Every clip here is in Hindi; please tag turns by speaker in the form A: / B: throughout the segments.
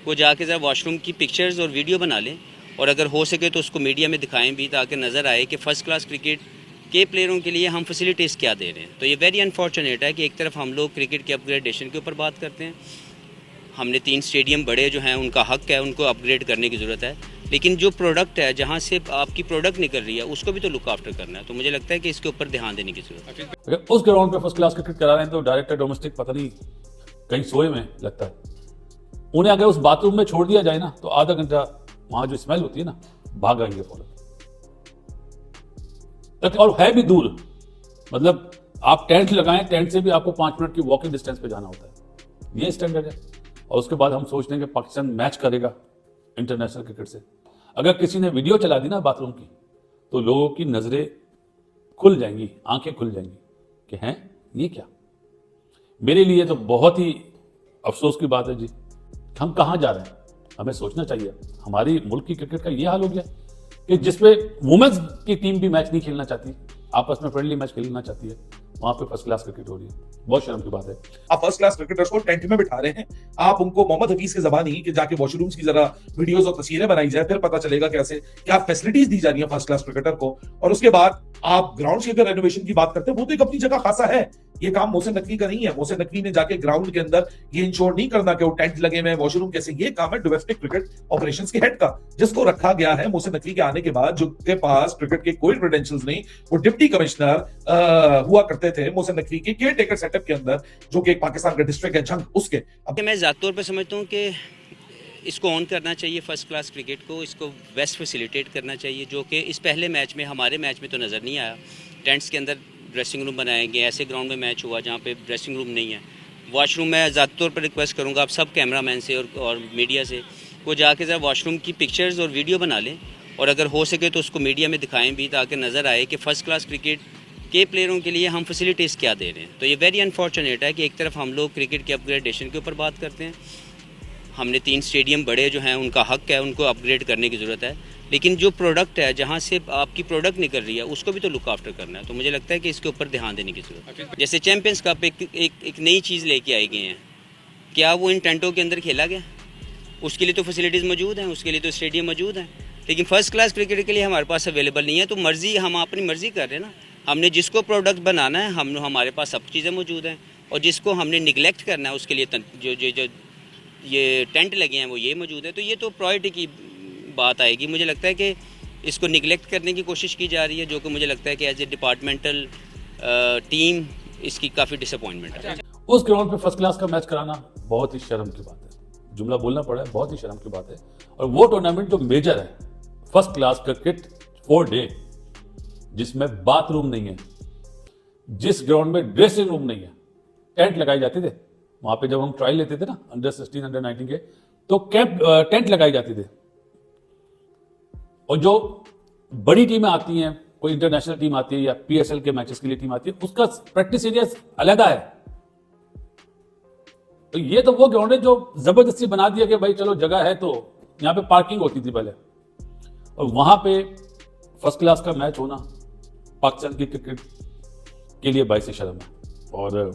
A: वो जाके ज़रा वॉशरूम की पिक्चर्स और वीडियो बना लें, और अगर हो सके तो उसको मीडिया में दिखाएं भी, ताकि नज़र आए कि फ़र्स्ट क्लास क्रिकेट के प्लेयरों के लिए हम फैसिलिटीज़ क्या दे रहे हैं। तो ये वेरी अनफॉर्चुनेट है कि एक तरफ हम लोग क्रिकेट के अपग्रेडेशन के ऊपर बात करते हैं, हमने 3 स्टेडियम बड़े जो हैं उनका हक़ है, उनको अपग्रेड करने की ज़रूरत है, लेकिन जो प्रोडक्ट है, जहाँ से आपकी प्रोडक्ट निकल रही है, उसको भी तो लुक आफ्टर करना है। तो मुझे लगता है कि इसके ऊपर ध्यान देने की ज़रूरत है।
B: अगर उस ग्राउंड पे फर्स्ट क्लास क्रिकेट करा रहे हैं तो डायरेक्टर डोमेस्टिक पता नहीं कहीं सोए में लगता है। उन्हें अगर उस बाथरूम में छोड़ दिया जाए ना तो आधा घंटा वहां जो स्मेल होती है ना, भाग आएंगे फौरन। और है भी दूर, मतलब आप टेंट लगाएं, टेंट से भी आपको 5 मिनट की वॉकिंग डिस्टेंस पे जाना होता है। ये स्टैंडर्ड है। और उसके बाद हम सोचते हैं कि पाकिस्तान मैच करेगा इंटरनेशनल क्रिकेट से। अगर किसी ने वीडियो चला दी ना बाथरूम की, तो लोगों की नजरें खुल जाएंगी, आंखें खुल जाएंगी कि हैं ये क्या। मेरे लिए तो बहुत ही अफसोस की बात है जी, हम कहाँ जा रहे हैं। हमें सोचना चाहिए। हमारी मुल्क की क्रिकेट का ये हाल हो गया कि जिसपे वुमेन्स की टीम भी मैच नहीं खेलना चाहती, आपस में फ्रेंडली मैच खेलना चाहती है, वहां पे फर्स्ट क्लास क्रिकेट हो रही है। बहुत शर्म की बात है।
C: आप फर्स्ट क्लास क्रिकेटर्स को टेंट में बिठा रहे हैं, आप उनको मोहम्मद हफीज की जबानी कि जाके वॉशरूम्स की जरा वीडियोस और तस्वीरें बनाई जाए, फिर पता चलेगा कैसे क्या फैसिलिटीज दी जा रही है फर्स्ट क्लास क्रिकेटर को। और उसके बाद आप ग्राउंड की अगर रेनोवेशन की बात करते हैं, वो तो एक अपनी जगह खासा है। ये काम मोहसिन नकवी का नहीं है। मोहसिन नकवी ने जाके ग्राउंड के अंदर ये इंश्योर नहीं करना कि वो टेंट लगे हुए हैं, वॉशरूम कैसे। ये काम है डोमेस्टिक क्रिकेट ऑपरेशंस के हेड का, जिसको रखा गया है मोहसिन नकवी के आने के बाद, जो के पास क्रिकेट के कोई क्रेडेंशियल्स नहीं। वो डिप्टी कमिश्नर हुआ करते थे मोहसिन नकवी के केयर टेकर सेटअप के अंदर, जो कि पाकिस्तान का डिस्ट्रिक्ट है झंग, उसके।
A: अब मैं ज़ाती तौर पर समझता हूँ कि इसको ऑन करना चाहिए फर्स्ट क्लास क्रिकेट को, इसको बेस्ट फैसिलिटेट करना चाहिए, जो कि इस पहले मैच में, हमारे मैच में तो नज़र नहीं आया। टेंट्स के अंदर ड्रेसिंग रूम बनाए गए, ऐसे ग्राउंड में मैच हुआ जहाँ पे ड्रेसिंग रूम नहीं है। वॉशरूम मैं ज़ाती तौर पर रिक्वेस्ट करूँगा आप सब कैमरामैन से और मीडिया से, वो जाके ज़रा वॉशरूम की पिक्चर्स और वीडियो बना लें, और अगर हो सके तो उसको मीडिया में दिखाएं भी, ताकि नज़र आए कि फ़र्स्ट क्लास क्रिकेट के प्लेयरों के लिए हम फैसिलिटीज़ क्या दे रहे हैं। तो ये वेरी अनफॉर्चुनेट है कि एक तरफ हम लोग क्रिकेट के अपग्रेडेशन के ऊपर बात करते हैं, हमने 3 स्टेडियम बड़े जो हैं उनका हक़ है, उनको अपग्रेड करने की ज़रूरत है, लेकिन जो प्रोडक्ट है, जहाँ से आपकी प्रोडक्ट निकल रही है, उसको भी तो लुक आफ्टर करना है। तो मुझे लगता है कि इसके ऊपर ध्यान देने की ज़रूरत है। जैसे चैम्पियंस कप एक नई चीज़ लेके आए गए हैं, क्या वो इन टेंटों के अंदर खेला गया? उसके लिए तो फैसिलिटीज़ मौजूद हैं, उसके लिए तो स्टेडियम मौजूद हैं, लेकिन फ़र्स्ट क्लास क्रिकेट के लिए हमारे पास अवेलेबल नहीं है। तो मर्ज़ी, हम अपनी मर्ज़ी कर रहे हैं ना। हमने जिसको प्रोडक्ट बनाना है, हमारे पास सब चीज़ें मौजूद हैं, और जिसको हमने निगलेक्ट करना है, उसके लिए जो ये टेंट लगे हैं वो ये मौजूद है। तो ये तो प्रायोरिटी की बात आएगी। मुझे लगता है कि इसको निगलेक्ट करने की कोशिश की जा रही है, जो कि मुझे लगता है कि एज ए डिपार्टमेंटल टीम इसकी काफ़ी डिसअपॉइंटमेंट है।
B: उस ग्राउंड पे फर्स्ट क्लास का मैच कराना बहुत ही शर्म की बात है। जुमला बोलना पड़ा है, बहुत ही शर्म की बात है। और वो टूर्नामेंट जो मेजर है, फर्स्ट क्लास क्रिकेट 4 डे, जिसमें बाथरूम नहीं है, जिस ग्राउंड में ड्रेसिंग रूम नहीं है, टेंट लगाए जाते थे वहां पे। जब हम ट्रायल लेते थे ना अंडर 16 अंडर 19 के, तो टेंट लगाई जाती थे। और जो बड़ी टीमें आती हैं, कोई इंटरनेशनल टीम आती है या पीएसएल के मैचेस के लिए टीम आती है, उसका प्रैक्टिस एरिया अलग है। तो ये तो वो ग्राउंड है जो जबरदस्ती बना दिया कि भाई चलो जगह है। तो यहाँ पे पार्किंग होती थी पहले, और वहां पे फर्स्ट क्लास का मैच होना पाकिस्तान की क्रिकेट के लिए बाइस शर्म है। और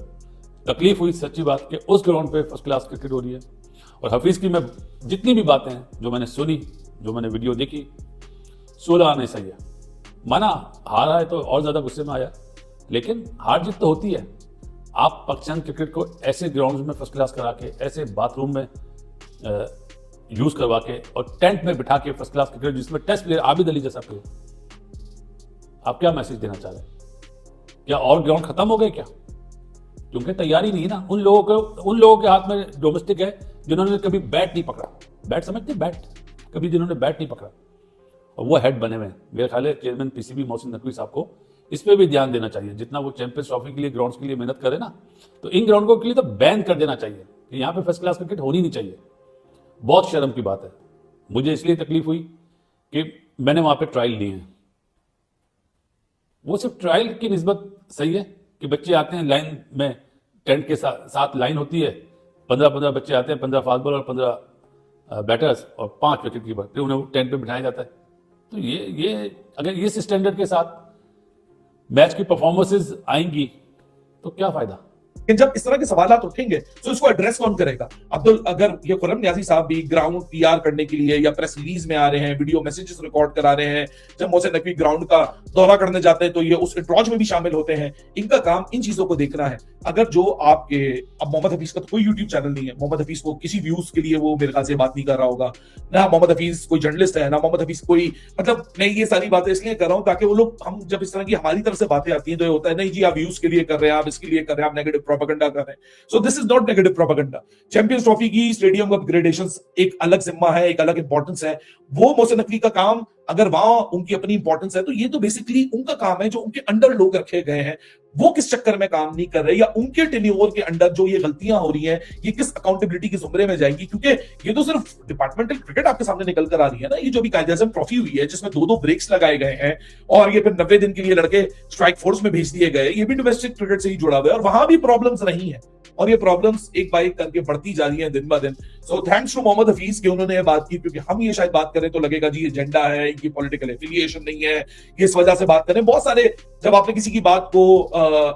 B: तकलीफ हुई सच्ची बात कि उस ग्राउंड पे फर्स्ट क्लास क्रिकेट हो रही है। और हफीज की मैं जितनी भी बातें हैं जो मैंने सुनी, जो मैंने वीडियो देखी, 16 आने सही है। माना हारा है तो और ज्यादा गुस्से में आया, लेकिन हार जीत तो होती है। आप पाकिस्तान क्रिकेट को ऐसे ग्राउंड में फर्स्ट क्लास करा के, ऐसे बाथरूम में यूज करवा के, और टेंट में बिठा के फर्स्ट क्लास क्रिकेट, जिसमें टेस्ट प्लेयर आबिद अली जैसा प्लेयर, आप क्या मैसेज देना चाह रहे हैं? क्या और ग्राउंड खत्म हो गए क्या? क्योंकि तैयारी नहीं है ना। उन लोगों के हाथ में डोमेस्टिक है जिन्होंने कभी बैट नहीं पकड़ा। बैट समझते, बैट कभी जिन्होंने बैट नहीं पकड़ा, और वो हेड बने हुए हैं। मेरे ख्याल है चेयरमैन पीसीबी मोहसिन नकवी साहब को इस पे भी ध्यान देना चाहिए। जितना वो चैंपियंस ट्रॉफी के लिए ग्राउंड्स के लिए मेहनत करे ना, तो इन ग्राउंडों के लिए तो बैन कर देना चाहिए कि यहाँ पे फर्स्ट क्लास क्रिकेट होनी नहीं चाहिए। बहुत शर्म की बात है। मुझे इसलिए तकलीफ हुई कि मैंने वहां पे ट्रायल लिए हैं। वो सिर्फ ट्रायल की निस्बत सही है कि बच्चे आते हैं लाइन में, टेंट के साथ लाइन होती है, 15-15 बच्चे आते हैं, 15 फास्ट बॉलर और 15 बैटर्स और 5 विकेट कीपर, फिर उन्हें टेंट पे बिठाया जाता है। तो ये अगर इस स्टैंडर्ड के साथ मैच की परफॉर्मेंसेस आएंगी तो क्या फायदा।
C: कि जब इस तरह के सवालात उठेंगे तो इसको एड्रेस कौन करेगा? अब्दुल, अगर ये खुर्रम नियाज़ी साहब भी ग्राउंड पीआर करने के लिए या प्रेस रिलीज में आ रहे हैं, वीडियो मैसेजेस रिकॉर्ड करा रहे हैं, जब मोहसिन नकवी ग्राउंड का दौरा करने जाते हैं तो ये उस इंट्रॉज में भी शामिल होते हैं, इनका काम इन चीजों को देखना है। अगर जो आपके, अब मोहम्मद हफीज का तो कोई यूट्यूब चैनल नहीं है, मोहम्मद हफीज को किसी व्यूज के लिए वो मेरे ख्याल से बात नहीं कर रहा होगा, ना मोहम्मद हफीज कोई जर्नलिस्ट है, ना मोहम्मद हफीज कोई, मतलब मैं ये सारी बातें इसलिए कर रहा हूं ताकि वो लोग, हम जब इस तरह की हमारी तरफ से बातें आती हैं तो ये होता है नहीं जी आप व्यूज के लिए कर रहे हैं, आप इसके लिए कर रहे हैं, आप नेगेटिव प्रोपेगेंडा कर रहे हैं। So this is not negative propaganda. Champions trophy की स्टेडियम अपग्रेडेशन एक अलग जिम्मा है, एक अलग इंपॉर्टेंस है। वो मोहसिन नकवी का काम, अगर वहां उनकी अपनी इंपॉर्टेंस है तो ये तो बेसिकली उनका काम है। जो उनके अंडर लोग रखे गए हैं वो किस चक्कर में काम नहीं कर रहे, या उनके टेन्योर के अंडर जो ये गलतियां हो रही हैं ये किस अकाउंटेबिलिटी के जुमरे में जाएंगी? क्योंकि ये तो सिर्फ डिपार्टमेंटल क्रिकेट आपके सामने निकल कर आ रही है ना। ये जो भी कायदे-ए-आज़म ट्रॉफी हुई है जिसमें 2-2 ब्रेक्स लगाए गए हैं और ये फिर 90 दिन के लिए लड़के स्ट्राइक फोर्स में भेज दिए गए, ये भी डोमेस्टिक क्रिकेट से ही जुड़ा हुआ है और वहां भी प्रॉब्लम्स रही हैं और ये प्रॉब्लम्स एक बार एक करके बढ़ती जा रही हैं दिन ब दिन। So thanks to Mohammad Hafeez कि उन्होंने ये बात की, क्योंकि हम ये शायद बात करें तो लगेगा जी एजेंडा है, इनकी पॉलिटिकल एफिलिएशन नहीं है, ये इस वजह से बात करें। बहुत सारे, जब आपने किसी की बात को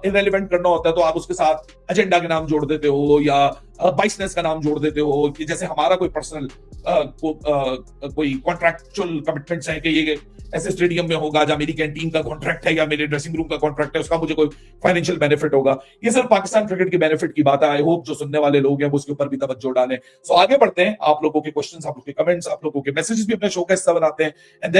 C: इररिलेवेंट करना होता है तो आप उसके साथ एजेंडा के नाम जोड़ देते हो या बाइसनेस का नाम जोड़ देते हो, कि जैसे हमारा कोई पर्सनल कोई कॉन्ट्रैक्चुअल कमिटमेंट्स हैं कि ये ऐसे स्टेडियम में होगा, जहां मेरी कैंटीन का कॉन्ट्रैक्ट है या मेरे ड्रेसिंग रूम का कॉन्ट्रैक्ट है, उसका मुझे कोई फाइनेंशियल बेनिफिट होगा। ये सिर्फ पाकिस्तान क्रिकेट के बेनिफिट की बात है। आई होप जो सुनने वाले लोग हैं वो उसके ऊपर भी तवज्जो डालें। सो आगे बढ़ते हैं, आप लोगों के क्वेश्चंस, आप लोगों के कमेंट्स, आप लोगों के मैसेजेस भी अपने शो का हिस्सा बनाते हैं, and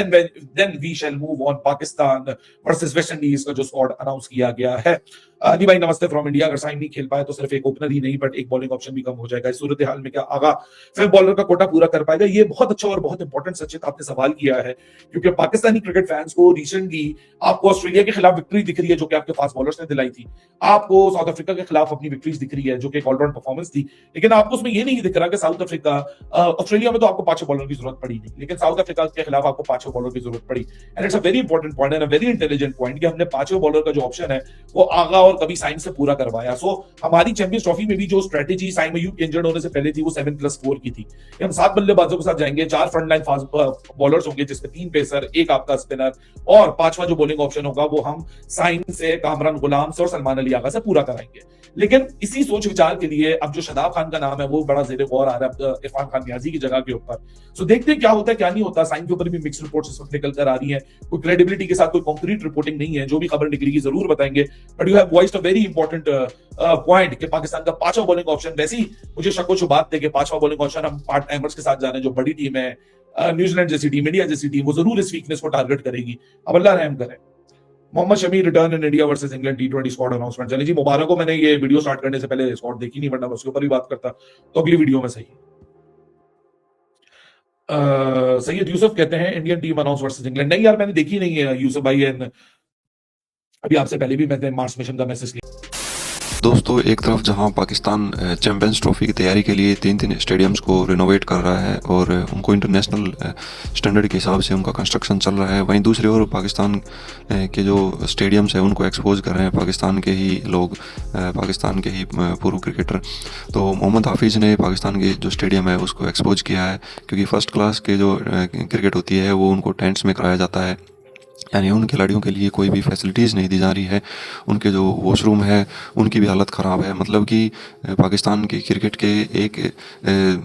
C: then we shall move on Pakistan versus West Indies का जो स्क्वाड अनाउंस किया गया है। अली भाई नमस्ते फ्रॉम इंडिया। अगर साइन नहीं खेल पाए तो सिर्फ एक ओपनर ही नहीं बट एक बॉलिंग ऑप्शन भी कम हो जाएगा, इस सूरत हाल में क्या आगा फिर बॉलर का कोटा पूरा कर पाएगा? ये बहुत अच्छा और बहुत इंपॉर्टेंट सचित आपने सवाल किया है, क्योंकि पाकिस्तानी क्रिकेट फैंस को रिसेंटली आपको ऑस्ट्रेलिया के खिलाफ विक्ट्री दिख रही है जो कि आपके फास्ट बॉलर्स ने दिलाई थी, आपको साउथ अफ्रीका के खिलाफ अपनी विक्ट्रीज दिख रही है जो कि एक ऑलराउंड परफॉर्मेंस थी, लेकिन आपको उसमें ये नहीं दिख रहा कि साउथ अफ्रीका, ऑस्ट्रेलिया में तो आपको 5 बॉलर की जरूरत पड़ी नहीं, लेकिन साउथ अफ्रीका के खिलाफ आपको 5 बॉलर की जरूरत पड़ी। And it's a very important point and a very intelligent point कि हमने 5 बॉलर का जो ऑप्शन है वो आगा और कभी साइन से पूरा करवाया। सो हमारी चैंपियंस ट्रॉफी में भी जो स्ट्रेटेजी साइम अयूब के इंजर्ड होने से पहले थी वो 7+4 की थी। हम 7 बल्लेबाजों के साथ जाएंगे, 4 फ्रंटलाइन फास्ट बॉलर्स होंगे जिसमें 3 पेसर, 1 आपका स्पिनर और 5वां जो बॉलिंग ऑप्शन होगा वो हम साइम से, कामरान गुलाम से और सलमान अली आगा से पूरा कराएंगे। लेकिन इसी सोच विचार के लिए अब जो शादाब खान का नाम है वो बड़ा ज़ेरे गौर आ रहा है इरफान खान नियाजी की जगह के ऊपर। सो देखते हैं क्या होता है क्या नहीं होता। साइन के ऊपर भी मिक्स रिपोर्ट्स इस वक्त निकल कर आ रही हैं, कोई क्रेडिबिलिटी के साथ कोई कॉन्क्रीट रिपोर्टिंग नहीं है। जो भी खबर निकलेगी जरूर बताएंगे, but you have voiced a very important point कि पाकिस्तान का 5वां बॉलिंग ऑप्शन, वैसे ही मुझे शक शुबात थे कि 5वां बॉलिंग ऑप्शन हम पार्ट टाइमर्स के साथ जा रहे हैं, जो बड़ी टीम है न्यूजीलैंड जैसी टीम, इंडिया जैसी टीम, वो जरूर इस वीकनेस को टारगेट करेगी। अब अल्लाह रहम करे। Mohammad Shami return in India versus England T20 squad announcement. चलिए जी, मुबारक हो। मैंने ये वीडियो स्टार्ट करने से पहले स्क्वाड देखी नहीं, वरना मैं उसके ऊपर भी बात करता, तो अगली वीडियो में सही। सैयद यूसुफ कहते हैं Indian team announce versus England. नहीं यार, मैंने देखी नहीं है यूसुफ भाई, एंड अभी आपसे पहले भी मैंने मार्च मिशन का मैसेज किया।
D: दोस्तों, एक तरफ जहां पाकिस्तान चैंपियंस ट्रॉफी की तैयारी के लिए 3 स्टेडियम्स को रिनोवेट कर रहा है और उनको इंटरनेशनल स्टैंडर्ड के हिसाब से उनका कंस्ट्रक्शन चल रहा है, वहीं दूसरी ओर पाकिस्तान के जो स्टेडियम्स हैं उनको एक्सपोज कर रहे हैं पाकिस्तान के ही लोग, पाकिस्तान के ही पूर्व क्रिकेटर। तो मोहम्मद हाफिज़ ने पाकिस्तान के जो स्टेडियम है उसको एक्सपोज किया है, क्योंकि फ़र्स्ट क्लास के जो क्रिकेट होती है वो उनको टेंट्स में कराया जाता है, यानी उन खिलाड़ियों के लिए कोई भी फैसिलिटीज़ नहीं दी जा रही है। उनके जो वॉशरूम है उनकी भी हालत ख़राब है। मतलब कि पाकिस्तान के क्रिकेट के एक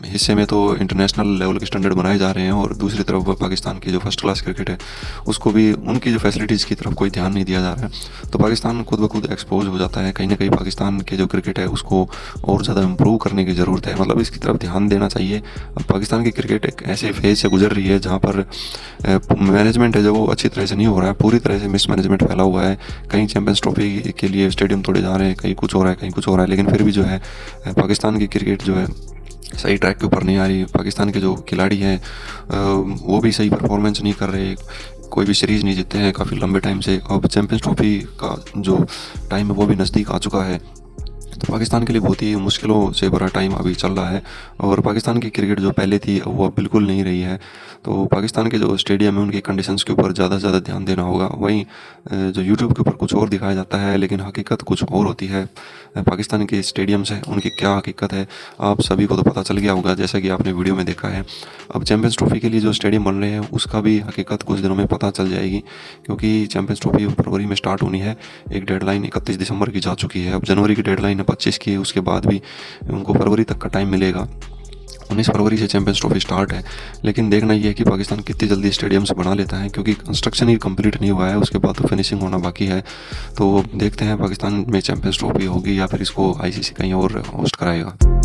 D: हिस्से में तो इंटरनेशनल लेवल के स्टैंडर्ड बनाए जा रहे हैं और दूसरी तरफ पाकिस्तान की जो फर्स्ट क्लास क्रिकेट है उसको भी, उनकी जो फैसिलिटीज़ की तरफ कोई ध्यान नहीं दिया जा रहा है। तो पाकिस्तान खुद ब खुद एक्सपोज हो जाता है। कहीं ना कहीं पाकिस्तान के जो क्रिकेट है उसको और ज़्यादा इम्प्रूव करने की ज़रूरत है, मतलब इसकी तरफ ध्यान देना चाहिए। अब पाकिस्तान की क्रिकेट एक ऐसे फेज से गुजर रही है जहाँ पर मैनेजमेंट है जो वो अच्छी तरह से नहीं हो रहा है, पूरी तरह से मिसमैनेजमेंट फैला हुआ है। कहीं चैंपियंस ट्रॉफी के लिए स्टेडियम तोड़े जा रहे हैं, कहीं कुछ हो रहा है, कहीं कुछ हो रहा है, लेकिन फिर भी जो है पाकिस्तान की क्रिकेट जो है सही ट्रैक के ऊपर नहीं आ रही। पाकिस्तान के जो खिलाड़ी हैं वो भी सही परफॉर्मेंस नहीं कर रहे, कोई भी सीरीज़ नहीं जीते हैं काफ़ी लंबे टाइम से। अब चैंपियंस ट्रॉफी का जो टाइम है वो भी नज़दीक आ चुका है, तो पाकिस्तान के लिए बहुत ही मुश्किलों से भरा टाइम अभी चल रहा है और पाकिस्तान की क्रिकेट जो पहले थी वो अब बिल्कुल नहीं रही है। तो पाकिस्तान के जो स्टेडियम है उनकी कंडीशंस के ऊपर ज़्यादा से ज़्यादा ध्यान देना होगा। वहीं जो यूट्यूब के ऊपर कुछ और दिखाया जाता है लेकिन हकीकत कुछ और होती है। पाकिस्तान के स्टेडियम्स हैं उनकी क्या हकीकत है आप सभी को तो पता चल गया होगा, जैसा कि आपने वीडियो में देखा है। अब चैंपियंस ट्रॉफी के लिए जो स्टेडियम बन रहे हैं उसका भी हकीकत कुछ दिनों में पता चल जाएगी, क्योंकि चैंपियंस ट्रॉफी फरवरी में स्टार्ट होनी है। एक डेडलाइन 31 दिसंबर की जा चुकी है, अब जनवरी की डेडलाइन है 2025 की, उसके बाद भी उनको फरवरी तक का टाइम मिलेगा। 19 फरवरी से चैंपियंस ट्रॉफी स्टार्ट है, लेकिन देखना ये है कि पाकिस्तान कितनी जल्दी स्टेडियम्स बना लेता है, क्योंकि कंस्ट्रक्शन ही कंप्लीट नहीं हुआ है, उसके बाद तो फिनिशिंग होना बाकी है। तो देखते हैं पाकिस्तान में चैंपियंस ट्रॉफी होगी या फिर इसको आईसीसी कहीं और होस्ट कराएगा।